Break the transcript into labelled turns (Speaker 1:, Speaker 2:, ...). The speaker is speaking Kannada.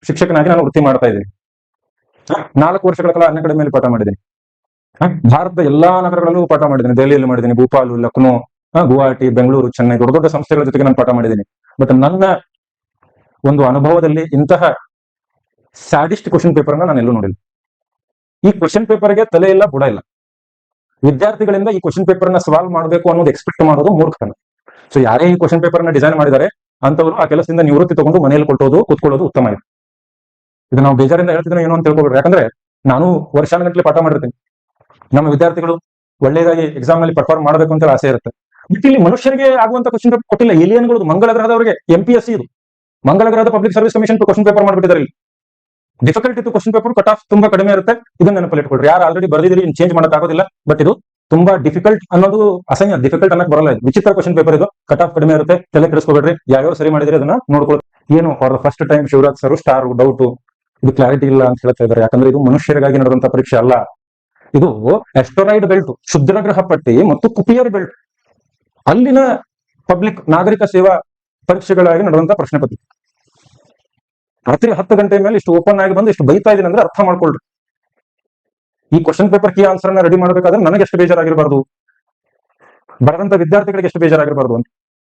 Speaker 1: ಶಿಕ್ಷಕನಾಗಿ ನಾನು ವೃತ್ತಿ ಮಾಡ್ತಾ ಇದ್ದೀನಿ. 4 ವರ್ಷಗಳ ಕಾಲ ಅನ್ಅಕಾಡೆಮಿಯಲ್ಲಿ ಪಾಠ ಮಾಡಿದ್ದೀನಿ. ಭಾರತದ ಎಲ್ಲಾ ನಗರಗಳಲ್ಲೂ ಪಾಠ ಮಾಡಿದ್ದೀನಿ. ದೆಹಲಿಯಲ್ಲಿ ಮಾಡಿದ್ದೀನಿ, ಭೂಪಾಲ್, ಲಕ್ನೋ, ಗುವಾಹಟಿ, ಬೆಂಗಳೂರು, ಚೆನ್ನೈ, ದೊಡ್ಡ ದೊಡ್ಡ ಸಂಸ್ಥೆಗಳ ಜೊತೆಗೆ ನಾನು ಪಾಠ ಮಾಡಿದ್ದೀನಿ. ಬಟ್ ನನ್ನ ಒಂದು ಅನುಭವದಲ್ಲಿ ಇಂತಹ ಸ್ಯಾಡಿಸ್ಟ್ ಕ್ವಶನ್ ಪೇಪರ್ ಅನ್ನ ನಾನು ಎಲ್ಲೂ ನೋಡಿಲ್ಲ. ಈ ಕ್ವಶನ್ ಪೇಪರ್ಗೆ ತಲೆ ಇಲ್ಲ, ಬುಡ ಇಲ್ಲ. ವಿದ್ಯಾರ್ಥಿಗಳಿಂದ ಈ ಕ್ವಶನ್ ಪೇಪರ್ ನ ಸಾಲ್ವ್ ಮಾಡಬೇಕು ಅನ್ನೋದು ಎಕ್ಸ್ಪೆಕ್ಟ್ ಮಾಡೋದು ಮೂರ್ಖತನ. ಸೊ ಯಾರೇ ಈ ಕ್ವಶನ್ ಪೇಪರ್ ನ ಡಿಸೈನ್ ಮಾಡಿದ್ದಾರೆ ಅಂತವರು ಆ ಕೆಲಸದಿಂದ ನಿವೃತ್ತಿ ತಗೊಂಡು ಮನೆಯಲ್ಲಿ ಕೂತ್ಕೊಳ್ಳೋದು ಉತ್ತಮ ಇದೆ. ಇದು ನಾವು ಬೇಜಾರಿಂದ ಹೇಳ್ತಿದ್ರೆ ಏನೋ ಅಂತ ತಿಳ್ಕೊಬೇಡ್ರಿ. ಯಾಕಂದ್ರೆ ನಾನು ವರ್ಷಾನುಗಟ್ಟಲೆ ಪಾಠ ಮಾಡಿರ್ತೀನಿ. ನಮ್ಮ ವಿದ್ಯಾರ್ಥಿಗಳು ಒಳ್ಳೆಯದಾಗಿ ಎಕ್ಸಾಮ್ ನಲ್ಲಿ ಪರ್ಫಾರ್ಮ್ ಮಾಡಬೇಕು ಅಂತ ಆಸೆ ಇರುತ್ತೆ. ಬಟ್ ಇಲ್ಲಿ ಮನುಷ್ಯರಿಗೆ ಆಗುವಂತ ಕ್ವಶನ್ ಪೇಪರ್ ಕೊಟ್ಟಿಲ್ಲ. ಏಲಿಯನ್ಗಳು, ಮಂಗಳ ಗ್ರಹದವರಿಗೆ MPSC ಇದು ಮಂಗಳ ಗ್ರಹದ public service commission question paper ಮಾಡ್ಬಿಟ್ಟಿದ್ದಾರೆ. ಇಲ್ಲಿ ಡಿಫಿಕಲ್ಟ್ ಇತ್ತು ಕ್ವಶನ್ ಪೇಪರ್, ಕಟ್ ಆಫ್ ತುಂಬಾ ಕಡಿಮೆ ಇರುತ್ತೆ. ಇದನ್ನ ನೆನಪಲ್ಲಿ ಇಟ್ಕೊಳ್ರಿ. ಯಾರು ಆಲ್ರೆಡಿ ಬರ್ದಿದ್ದೀರಿ ಚೇಂಜ್ ಮಾಡಕ್ ಆಗೋದಿಲ್ಲ. ಬಟ್ ಇದು ತುಂಬಾ ಡಿಫಿಕಲ್ಟ್ ಅನ್ನೋದು ಅಸಹ್ಯ. ಡಿಫಿಕಲ್ಟ್ ಅನ್ನಕ್ ಬರಲ್ಲ. ಇದು ವಿಚಿತ್ರ ಕ್ವಶನ್ ಪೇಪರ್. ಇದು ಕಟ್ ಆಫ್ ಕಡಿಮೆ ಇರುತ್ತೆ. ತಲೆ ಕೆಡಿಸ್ಕೋಬೇಡ್ರಿ. ಯಾವ್ಯಾವ ಸರಿ ಮಾಡಿದ್ರೆ ಅದನ್ನ ನೋಡ್ಕೊಳ್ಳಿ. ಏನು for the first time Shivaraj sir star doubt, ಇದು ಕ್ಲಾರಿಟಿ ಇಲ್ಲ ಅಂತ ಹೇಳ್ತಾ ಇದ್ದಾರೆ. ಯಾಕಂದ್ರೆ ಇದು ಮನುಷ್ಯರಿಗಾಗಿ ನಡೆದಂತ ಪರೀಕ್ಷೆ ಅಲ್ಲ. ಇದು ಎಸ್ಟೋರೈಡ್ ಬೆಲ್ಟ್, ಕ್ಷುದ್ರಗ್ರಹ ಪಟ್ಟಿ ಮತ್ತು ಕುಪಿಯರ್ ಬೆಲ್ಟ್ ಅಲ್ಲಿನ ಪಬ್ಲಿಕ್ ನಾಗರಿಕ ಸೇವಾ ಪರೀಕ್ಷೆಗಳಾಗಿ ನಡೆದಂತ ಪ್ರಶ್ನೆ ಪತ್ರಿಕೆ. ರಾತ್ರಿ 10 ಗಂಟೆ ಮೇಲೆ ಇಷ್ಟು ಓಪನ್ ಆಗಿ ಬಂದು ಇಷ್ಟು ಬೈತಾ ಇದೀನಿ ಅಂದ್ರೆ ಅರ್ಥ ಮಾಡ್ಕೊಳ್ರಿ. ಈ ಕ್ವಶನ್ ಪೇಪರ್ ಕೀ ಆನ್ಸರ್ ನ ರೆಡಿ ಮಾಡ್ಬೇಕಾದ್ರೆ ನನಗೆ ಎಷ್ಟು ಬೇಜಾರಾಗಿರಬಾರ್ದು, ಬರೆದಂತ ವಿದ್ಯಾರ್ಥಿಗಳಿಗೆ ಎಷ್ಟು ಬೇಜಾರಾಗಿರಬಾರ್ದು ಅಂತ.